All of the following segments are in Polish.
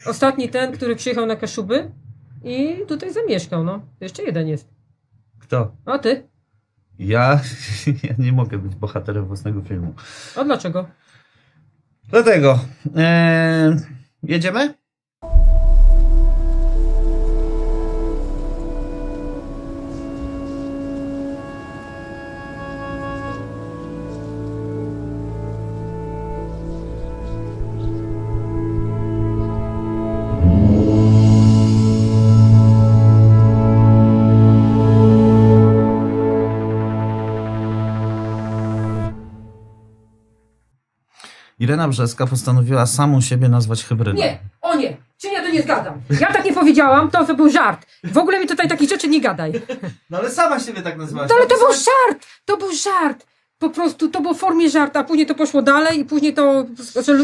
Ostatni ten, który przyjechał na Kaszuby i tutaj zamieszkał, no. Jeszcze jeden jest. Kto? A ty? Ja nie mogę być bohaterem własnego filmu. A dlaczego? Dlatego, jedziemy? Irena Brzeska postanowiła samą siebie nazwać hybrydą. Nie, o nie, czy ja to nie zgadzam. Ja tak nie powiedziałam, to był żart. W ogóle mi tutaj takich rzeczy nie gadaj. No ale sama siebie tak nazwałaś. No ale to był żart, to był żart. Po prostu to było w formie żartu, a później to poszło dalej i później to,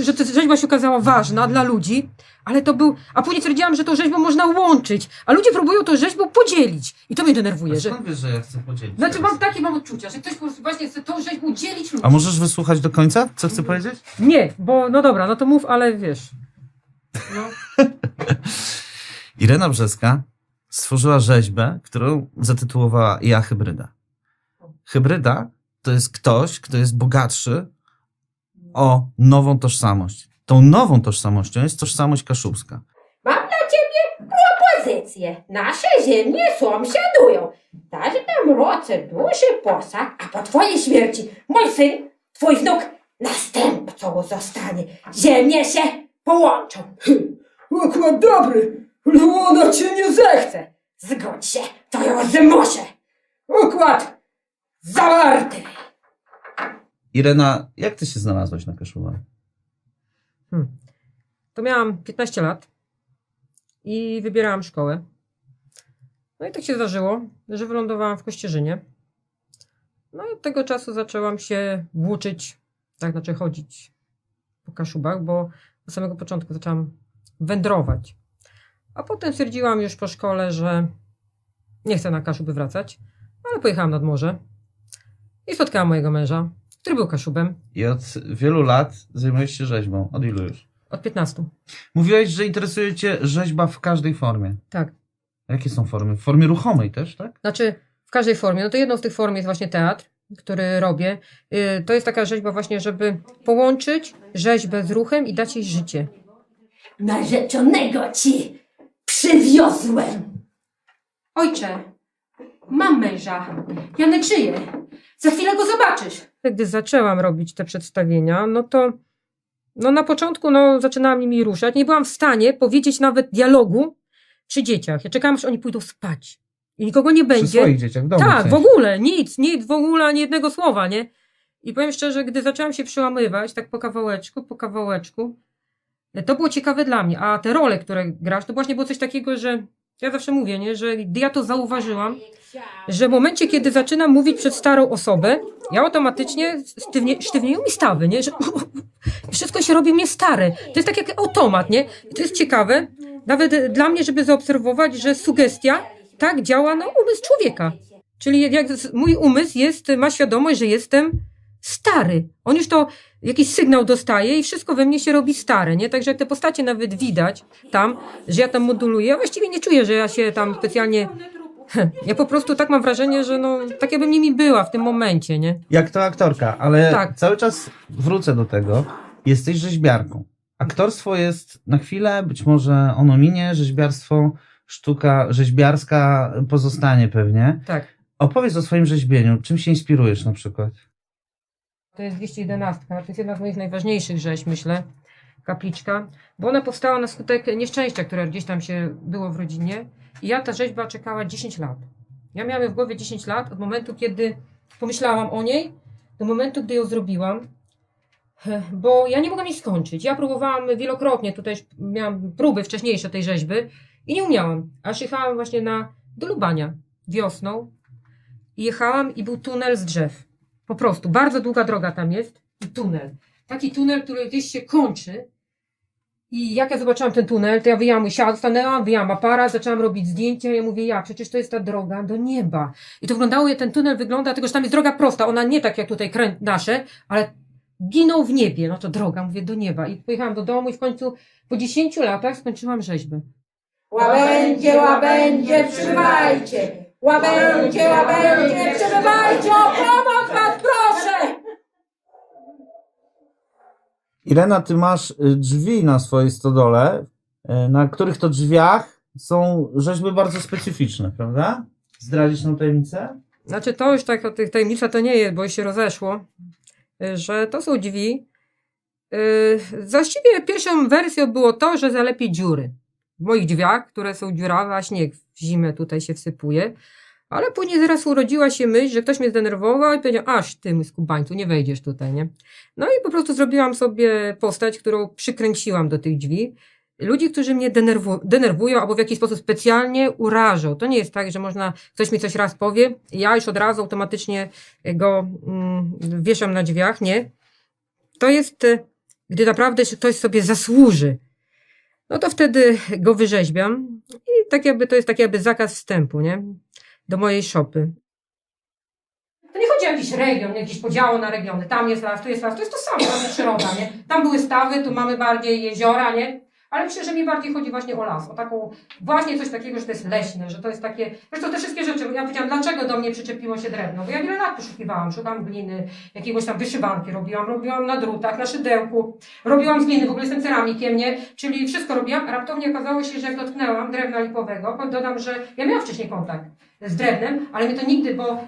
że ta rzeźba się okazała ważna dla ludzi, ale to był, a później stwierdziłam, że tą rzeźbą można łączyć, a ludzie próbują tą rzeźbą podzielić i to mnie denerwuje, że... Skąd wiesz, że ja chcę podzielić? Znaczy mam odczucia, że ktoś po prostu właśnie chce tą rzeźbą dzielić ludzi. A możesz wysłuchać do końca, co chcę powiedzieć? Nie, bo no dobra, no to mów, ale wiesz. No. Irena Brzeska stworzyła rzeźbę, którą zatytułowała Ja Hybryda. Hybryda to jest ktoś, kto jest bogatszy o nową tożsamość. Tą nową tożsamością jest tożsamość kaszubska. Mam dla ciebie propozycję. Nasze ziemie sąsiadują. Dasz nam roce duży posag, a po twojej śmierci mój syn, twój wnuk, następcą zostanie. Ziemie się połączą. Układ dobry, ale ona cię nie zechce. Zgodź się, to ją zmuszę. Układ zawarty. Irena, jak ty się znalazłaś na Kaszubach? To miałam 15 lat i wybierałam szkołę. No i tak się zdarzyło, że wylądowałam w Kościerzynie. No i od tego czasu zaczęłam się włóczyć, tak znaczy chodzić po Kaszubach, bo od samego początku zaczęłam wędrować. A potem stwierdziłam już po szkole, że nie chcę na Kaszuby wracać, ale pojechałam nad morze i spotkałam mojego męża, który był Kaszubem. I od wielu lat zajmujesz się rzeźbą. Od ilu już? Od 15. Mówiłeś, że interesuje cię rzeźba w każdej formie. Tak. A jakie są formy? W formie ruchomej też, tak? Znaczy w każdej formie. No to jedną z tych form jest właśnie teatr, który robię. To jest taka rzeźba właśnie, żeby połączyć rzeźbę z ruchem i dać jej życie. Narzeczonego ci przywiozłem. Ojcze, mam męża. Janek żyje. Za chwilę go zobaczysz. Gdy zaczęłam robić te przedstawienia, no to na początku zaczynałam nimi ruszać. Nie byłam w stanie powiedzieć nawet dialogu przy dzieciach. Ja czekałam, aż oni pójdą spać. I nikogo nie będzie. Przy swoich dzieciach w domu. Tak, w w sensie. ogóle, nic, w ogóle ani jednego słowa, nie? I powiem szczerze, gdy zaczęłam się przełamywać, tak po kawałeczku, to było ciekawe dla mnie. A te role, które grasz, to właśnie było coś takiego, że ja zawsze mówię, nie? Że gdy ja to zauważyłam, że w momencie, kiedy zaczynam mówić przed starą osobę, ja automatycznie sztywnieją mi stawy, nie? Że wszystko się robi mnie stare. To jest tak jak automat, nie? I to jest ciekawe, nawet dla mnie, żeby zaobserwować, że sugestia tak działa na umysł człowieka. Czyli jak mój umysł ma świadomość, że jestem stary. On już to jakiś sygnał dostaje i wszystko we mnie się robi stare, nie? Także jak te postacie nawet widać tam, że ja tam moduluję, ja właściwie nie czuję, że ja się tam specjalnie... Ja po prostu tak mam wrażenie, że tak jakbym nimi była w tym momencie, nie? Jak to aktorka, ale Tak. cały czas wrócę do tego. Jesteś rzeźbiarką. Aktorstwo jest na chwilę, być może ono minie, rzeźbiarstwo, sztuka rzeźbiarska pozostanie pewnie. Tak. Opowiedz o swoim rzeźbieniu. Czym się inspirujesz na przykład? To jest 211. To jest jedna z moich najważniejszych rzeźb, myślę. Kapliczka. Bo ona powstała na skutek nieszczęścia, które gdzieś tam się było w rodzinie. I ta rzeźba czekała 10 lat. Ja miałam ją w głowie 10 lat od momentu, kiedy pomyślałam o niej, do momentu, gdy ją zrobiłam. Bo ja nie mogłam jej skończyć. Ja próbowałam wielokrotnie, tutaj już miałam próby wcześniejsze tej rzeźby i nie umiałam. Aż jechałam właśnie do Lubania wiosną i jechałam i był tunel z drzew. Po prostu, bardzo długa droga tam jest i tunel. Taki tunel, który gdzieś się kończy. I jak ja zobaczyłam ten tunel, to ja wyjęłam stanęłam, wyjęłam aparat, zaczęłam robić zdjęcia. Ja mówię, przecież to jest ta droga do nieba. I to wyglądało, ten tunel wygląda, tylko że tam jest droga prosta. Ona nie tak jak tutaj nasze, ale ginął w niebie. No to droga, mówię, do nieba. I pojechałam do domu i w końcu po 10 latach skończyłam rzeźbę. Łabędzie, przybywajcie! Łabędzie, przybywajcie! O pomoc was proszę! Irena, ty masz drzwi na swojej stodole, na których to drzwiach są rzeźby bardzo specyficzne, prawda? Zdradzisz nam tajemnicę? Znaczy to już tak, tych tajemnica to nie jest, bo już się rozeszło, że to są drzwi. Właściwie pierwszą wersją było to, że zalepię dziury w moich drzwiach, które są dziurawe, a śnieg w zimę tutaj się wsypuje. Ale później zaraz urodziła się myśl, że ktoś mnie zdenerwował i powiedział, aż ty skubańcu, nie wejdziesz tutaj, nie? No i po prostu zrobiłam sobie postać, którą przykręciłam do tych drzwi. Ludzi, którzy mnie denerwują albo w jakiś sposób specjalnie urażą. To nie jest tak, że ktoś mi coś raz powie, ja już od razu automatycznie go wieszam na drzwiach, nie. To jest, gdy naprawdę ktoś sobie zasłuży, no to wtedy go wyrzeźbiam i tak jakby to jest taki jakby zakaz wstępu, nie, do mojej szopy. To nie chodzi o jakiś region, jakieś podziały na regiony, tam jest las, to jest to samo, to jest przyroda, nie. Tam były stawy, tu mamy bardziej jeziora, nie. Ale myślę, że mi bardziej chodzi właśnie o las, o taką, właśnie coś takiego, że to jest leśne, że to jest takie, zresztą te wszystkie rzeczy, ja powiedziałam, dlaczego do mnie przyczepiło się drewno, bo ja wiele lat poszukiwałam, szukałam gliny, jakiegoś tam wyszywanki robiłam na drutach, na szydełku, robiłam z gliny, w ogóle jestem ceramikiem, nie, czyli wszystko robiłam, a raptownie okazało się, że jak dotknęłam drewna lipowego, dodam, że ja miałam wcześniej kontakt z drewnem, ale mnie to nigdy, bo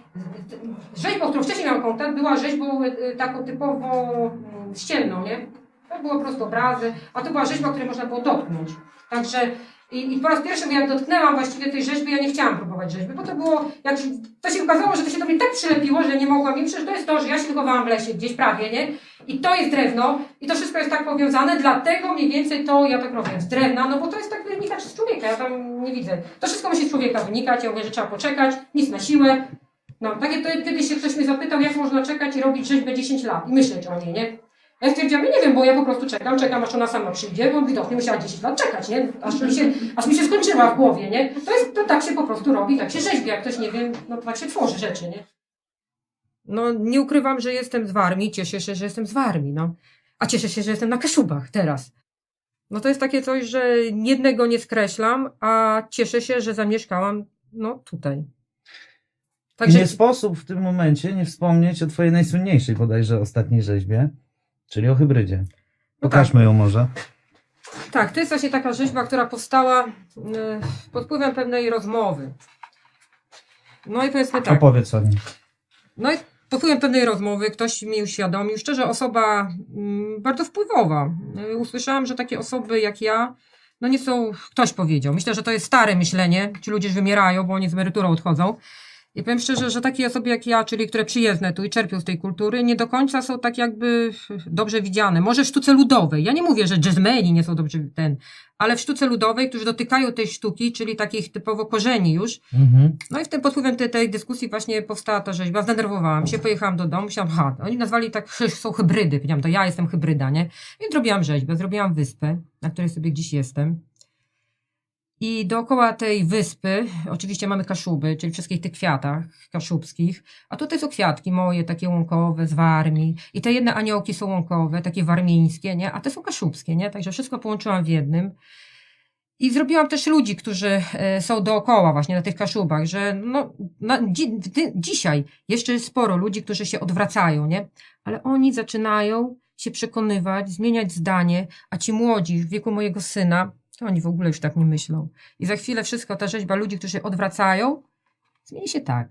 rzeźbą, którą wcześniej miałam kontakt, była rzeźbą taką typowo ścienną, nie. To było po prostu obrazy, a to była rzeźba, której można było dotknąć. Także i po raz pierwszy, jak dotknęłam właściwie tej rzeźby, ja nie chciałam próbować rzeźby, bo to było, jak to się okazało, że to się do mnie tak przylepiło, że nie mogłam im, przecież to jest to, że ja się wychowałam w lesie, gdzieś prawie, nie? I to jest drewno, i to wszystko jest tak powiązane, dlatego mniej więcej to ja tak robię z drewna, no bo to jest tak wynikać z człowieka, ja tam nie widzę. To wszystko musi z człowieka wynikać, ja mówię, że trzeba poczekać, nic na siłę. No, tak jak to kiedyś się ktoś mnie zapytał, jak można czekać i robić rzeźbę 10 lat i myśleć o niej, nie? Ja stwierdziłam, nie wiem, bo ja po prostu czekam, aż ona sama przyjdzie, bo widocznie musiała 10 lat czekać, nie? Aż mi się skończyła w głowie, nie? To tak się po prostu robi, tak się rzeźbi, jak ktoś nie wie, no tak się tworzy rzeczy, nie? No, nie ukrywam, że jestem z Warmii, cieszę się, że jestem z Warmii, no. A cieszę się, że jestem na Kaszubach teraz. No to jest takie coś, że jednego nie skreślam, a cieszę się, że zamieszkałam, no, tutaj. Także... Nie sposób w tym momencie nie wspomnieć o twojej najsłynniejszej bodajże ostatniej rzeźbie, czyli o hybrydzie. Pokażmy ją może. Tak, to jest właśnie taka rzeźba, która powstała pod wpływem pewnej rozmowy. No i powiedzmy tak. Opowiedz o niej. No i pod wpływem pewnej rozmowy ktoś mi uświadomił, szczerze osoba bardzo wpływowa. Usłyszałam, że takie osoby jak ja, no nie są, ktoś powiedział. Myślę, że to jest stare myślenie. Ci ludzie już wymierają, bo oni z emeryturą odchodzą. I powiem szczerze, że takie osoby jak ja, czyli które przyjezdne tu i czerpią z tej kultury, nie do końca są tak jakby dobrze widziane. Może w sztuce ludowej. Ja nie mówię, że jazzmeni nie są dobrze ale w sztuce ludowej, którzy dotykają tej sztuki, czyli takich typowo korzeni już. No i w tym pod wpływem tej dyskusji właśnie powstała ta rzeźba. Zdenerwowałam się, pojechałam do domu, myślałam, oni nazwali tak, są hybrydy. Powiedziałam, to ja jestem hybryda, nie? Więc zrobiłam rzeźbę, zrobiłam wyspę, na której sobie dziś jestem. I dookoła tej wyspy oczywiście mamy kaszuby, czyli wszystkich tych kwiatach kaszubskich, a tutaj są kwiatki moje, takie łąkowe z Warmii i te jedne aniołki są łąkowe, takie warmińskie, nie? A te są kaszubskie, nie? Także wszystko połączyłam w jednym. I zrobiłam też ludzi, którzy są dookoła właśnie na tych kaszubach, że no, dzisiaj jeszcze jest sporo ludzi, którzy się odwracają, nie? Ale oni zaczynają się przekonywać, zmieniać zdanie, a ci młodzi w wieku mojego syna, to oni w ogóle już tak nie myślą. I za chwilę wszystko, ta rzeźba ludzi, którzy się odwracają, zmieni się tak.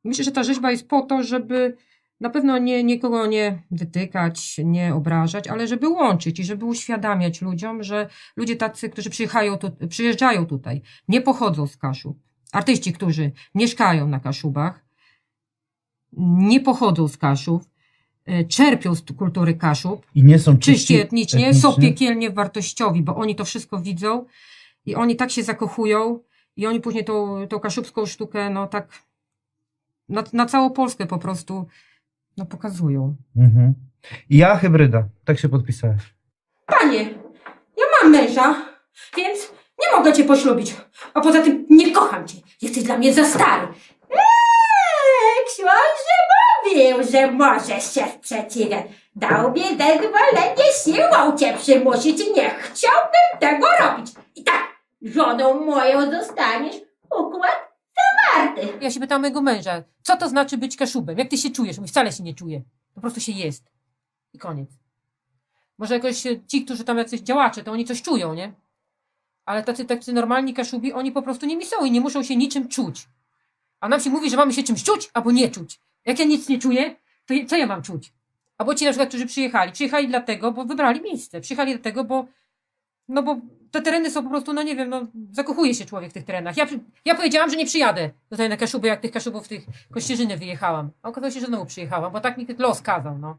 Myślę, że ta rzeźba jest po to, żeby na pewno nikogo nie wytykać, nie obrażać, ale żeby łączyć i żeby uświadamiać ludziom, że ludzie tacy, którzy przyjeżdżają tutaj, nie pochodzą z Kaszub. Artyści, którzy mieszkają na Kaszubach, nie pochodzą z Kaszub, czerpią z kultury Kaszub i nie są czyści etnicznie, są piekielnie wartościowi, bo oni to wszystko widzą i oni tak się zakochują i oni później tą kaszubską sztukę no tak na całą Polskę po prostu no pokazują. Ja hybryda, tak się podpisałeś. Panie, ja mam męża, więc nie mogę cię poślubić, a poza tym nie kocham cię, jesteś dla mnie za stary. Książę mówił, że możesz się sprzeciwiać. Dał mi zezwolenie, siłą cię przymusić. Nie chciałbym tego robić. I tak, żoną moją zostaniesz. Układ zawarty. Ja się pytałam mojego męża, co to znaczy być kaszubem? Jak ty się czujesz? Mówi, wcale się nie czuję. Po prostu się jest. I koniec. Może jakoś ci, którzy tam jacyś działacze, to oni coś czują, nie? Ale tacy normalni kaszubi, oni po prostu nimi są i nie muszą się niczym czuć. A nam się mówi, że mamy się czymś czuć albo nie czuć. Jak ja nic nie czuję, to co ja mam czuć? Albo ci na przykład, którzy przyjechali dlatego, bo wybrali miejsce. Przyjechali dlatego, bo te tereny są po prostu, no nie wiem, no zakochuje się człowiek w tych terenach. Ja powiedziałam, że nie przyjadę tutaj na Kaszuby, jak tych Kaszubów, tych Kościerzyny wyjechałam. A okazało się, że znowu przyjechałam, bo tak mi los kazał, no.